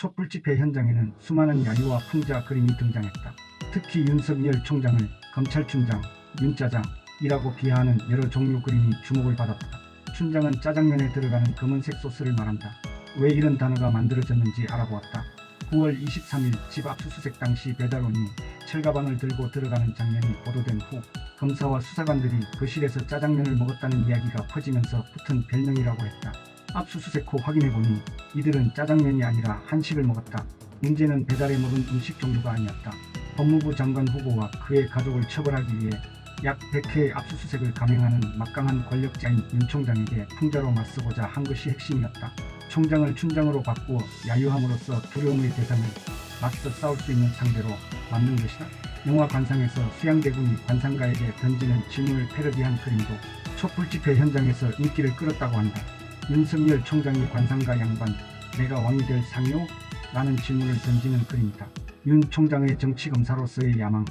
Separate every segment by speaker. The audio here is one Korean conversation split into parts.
Speaker 1: 촛불 집회 현장에는 수많은 야유와 풍자 그림이 등장했다. 특히 윤석열 총장을 검찰 춘장, 윤짜장이라고 비하하는 여러 종류 그림이 주목을 받았다. 춘장은 짜장면에 들어가는 검은색 소스를 말한다. 왜 이런 단어가 만들어졌는지 알아보았다. 9월 23일 집 압수수색 당시 배달원이 철가방을 들고 들어가는 장면이 보도된 후 검사와 수사관들이 거실에서 짜장면을 먹었다는 이야기가 퍼지면서 붙은 별명이라고 했다. 압수수색 후 확인해보니 이들은 짜장면이 아니라 한식을 먹었다. 문제는 배달해 먹은 음식 종류가 아니었다. 법무부 장관 후보와 그의 가족을 처벌하기 위해 약 100회의 압수수색을 감행하는 막강한 권력자인 윤 총장에게 풍자로 맞서고자 한 것이 핵심이었다. 총장을 춘장으로 바꾸어 야유함으로써 두려움의 대상을 맞서 싸울 수 있는 상대로 만든 것이다. 영화 관상에서 수양대군이 관상가에게 던지는 질문을 패러디한 그림도 촛불 집회 현장에서 인기를 끌었다고 한다. 윤석열 총장이 관상가 양반, 내가 왕이 될 상이요? 라는 질문을 던지는 그림이다. 윤 총장의 정치검사로서의 야망,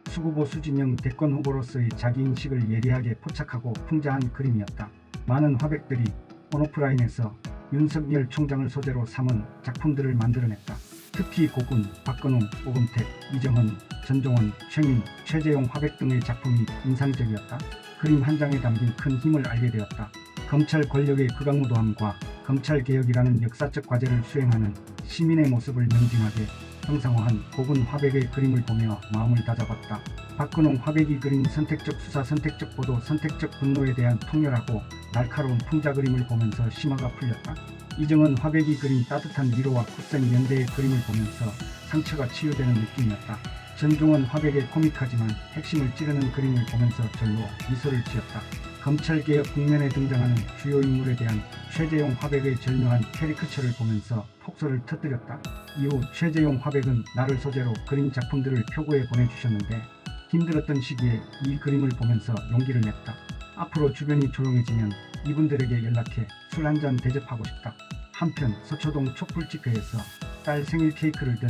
Speaker 1: 수구보 수진영 대권 후보로서의 자기인식을 예리하게 포착하고 풍자한 그림이었다. 많은 화백들이 온오프라인에서 윤석열 총장을 소재로 삼은 작품들을 만들어냈다. 특히 고군, 박근홍, 오금택, 이정헌, 전종원, 최민, 최재용 화백 등의 작품이 인상적이었다. 그림 한 장에 담긴 큰 힘을 알게 되었다. 검찰 권력의 극악무도함과 검찰개혁이라는 역사적 과제를 수행하는 시민의 모습을 명징하게 형상화한 고군 화백의 그림을 보며 마음을 다잡았다. 박근홍 화백이 그린 선택적 수사, 선택적 보도, 선택적 분노에 대한 통렬하고 날카로운 풍자 그림을 보면서 심화가 풀렸다. 이정헌 화백이 그린 따뜻한 위로와 굳센 연대의 그림을 보면서 상처가 치유되는 느낌이었다. 전종원 화백의 코믹하지만 핵심을 찌르는 그림을 보면서 절로 미소를 지었다. 검찰개혁 국면에 등장하는 주요 인물에 대한 최재용 화백의 절묘한 캐리커처를 보면서 폭소를 터뜨렸다. 이후 최재용 화백은 나를 소재로 그린 작품들을 표구에 보내주셨는데 힘들었던 시기에 이 그림을 보면서 용기를 냈다. 앞으로 주변이 조용해지면 이분들에게 연락해 술 한잔 대접하고 싶다. 한편 서초동 촛불 집회에서 딸 생일 케이크를 든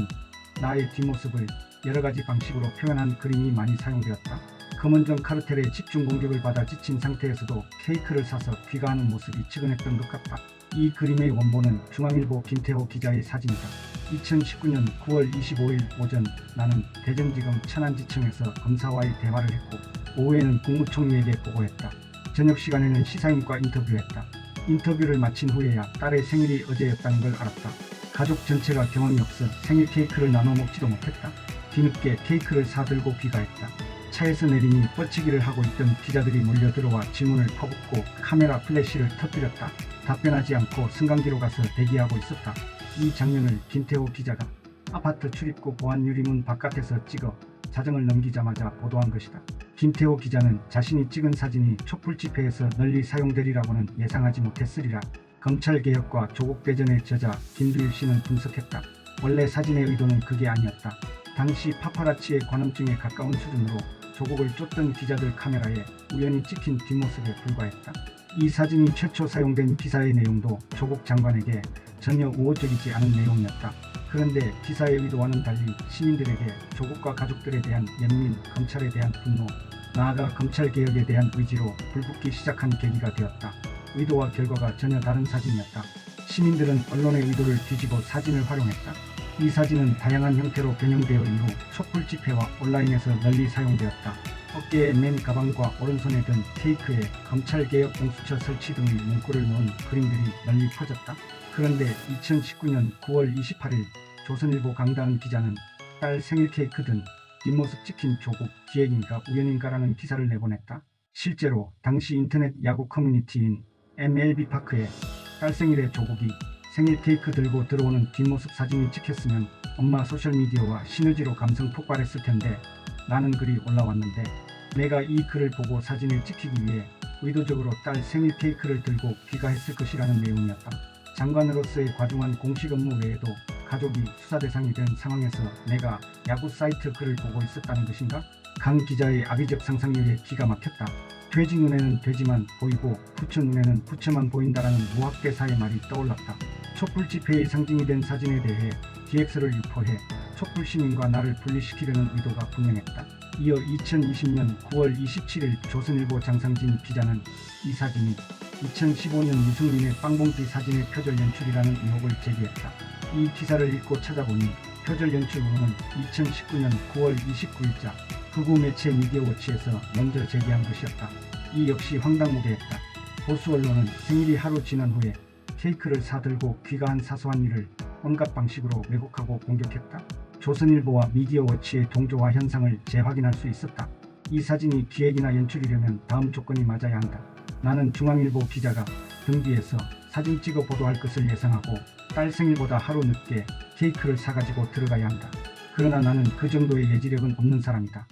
Speaker 1: 나의 뒷모습을 여러가지 방식으로 표현한 그림이 많이 사용되었다. 검은정 카르텔의 집중 공격을 받아 지친 상태에서도 케이크를 사서 귀가하는 모습이 측은했던 것 같다. 이 그림의 원본은 중앙일보 김태호 기자의 사진이다. 2019년 9월 25일 오전 나는 대전지검 천안지청에서 검사와의 대화를 했고 오후에는 국무총리에게 보고했다. 저녁 시간에는 시사인과 인터뷰했다. 인터뷰를 마친 후에야 딸의 생일이 어제였다는 걸 알았다. 가족 전체가 경험이 없어 생일 케이크를 나눠 먹지도 못했다. 뒤늦게 케이크를 사들고 귀가했다. 차에서 내리니 뻗치기를 하고 있던 기자들이 몰려들어와 질문을 퍼붓고 카메라 플래시를 터뜨렸다. 답변하지 않고 승강기로 가서 대기하고 있었다. 이 장면을 김태호 기자가 아파트 출입구 보안 유리문 바깥에서 찍어 자정을 넘기자마자 보도한 것이다. 김태호 기자는 자신이 찍은 사진이 촛불 집회에서 널리 사용되리라고는 예상하지 못했으리라. 검찰개혁과 조국대전의 저자 김두일 씨는 분석했다. 원래 사진의 의도는 그게 아니었다. 당시 파파라치의 관음증에 가까운 수준으로 조국을 쫓던 기자들 카메라에 우연히 찍힌 뒷모습에 불과했다. 이 사진이 최초 사용된 기사의 내용도 조국 장관에게 전혀 우호적이지 않은 내용이었다. 그런데 기사의 의도와는 달리 시민들에게 조국과 가족들에 대한 연민, 검찰에 대한 분노, 나아가 검찰개혁에 대한 의지로 불붙기 시작한 계기가 되었다. 의도와 결과가 전혀 다른 사진이었다. 시민들은 언론의 의도를 뒤집어 사진을 활용했다. 이 사진은 다양한 형태로 변형되어 이후 촛불 집회와 온라인에서 널리 사용되었다. 어깨에 맨 가방과 오른손에 든 케이크에 검찰개혁 공수처 설치 등의 문구를 넣은 그림들이 널리 퍼졌다. 그런데 2019년 9월 28일 조선일보 강다은 기자는 딸 생일 케이크 든 뒷모습 찍힌 조국 기획인가 우연인가라는 기사를 내보냈다. 실제로 당시 인터넷 야구 커뮤니티인 MLB파크에 딸 생일에 조국이 생일 케이크 들고 들어오는 뒷모습 사진이 찍혔으면 엄마 소셜미디어와 시너지로 감성 폭발했을 텐데 라는 글이 올라왔는데 내가 이 글을 보고 사진을 찍히기 위해 의도적으로 딸 생일 케이크를 들고 귀가했을 것이라는 내용이었다. 장관으로서의 과중한 공식 업무 외에도 가족이 수사 대상이 된 상황에서 내가 야구 사이트 글을 보고 있었다는 것인가? 강 기자의 악의적 상상력에 기가 막혔다. 돼지 눈에는 돼지만 보이고 부처 눈에는 부처만 보인다라는 무학대사의 말이 떠올랐다. 촛불 집회의 상징이 된 사진에 대해 기획서를 유포해 촛불 시민과 나를 분리시키려는 의도가 분명했다. 이어 2020년 9월 27일 조선일보 장상진 기자는 이 사진이 2015년 유승민의 빵봉지 사진의 표절 연출이라는 의혹을 제기했다. 이 기사를 읽고 찾아보니 표절 연출으로는 2019년 9월 29일자 극우 매체 미디어워치에서 먼저 제기한 것이었다. 이 역시 황당무계했다. 보수 언론은 생일이 하루 지난 후에 케이크를 사들고 귀가한 사소한 일을 온갖 방식으로 왜곡하고 공격했다. 조선일보와 미디어워치의 동조화 현상을 재확인할 수 있었다. 이 사진이 기획이나 연출이려면 다음 조건이 맞아야 한다. 나는 중앙일보 기자가 등 뒤에서 사진 찍어 보도할 것을 예상하고 딸 생일보다 하루 늦게 케이크를 사가지고 들어가야 한다. 그러나 나는 그 정도의 예지력은 없는 사람이다.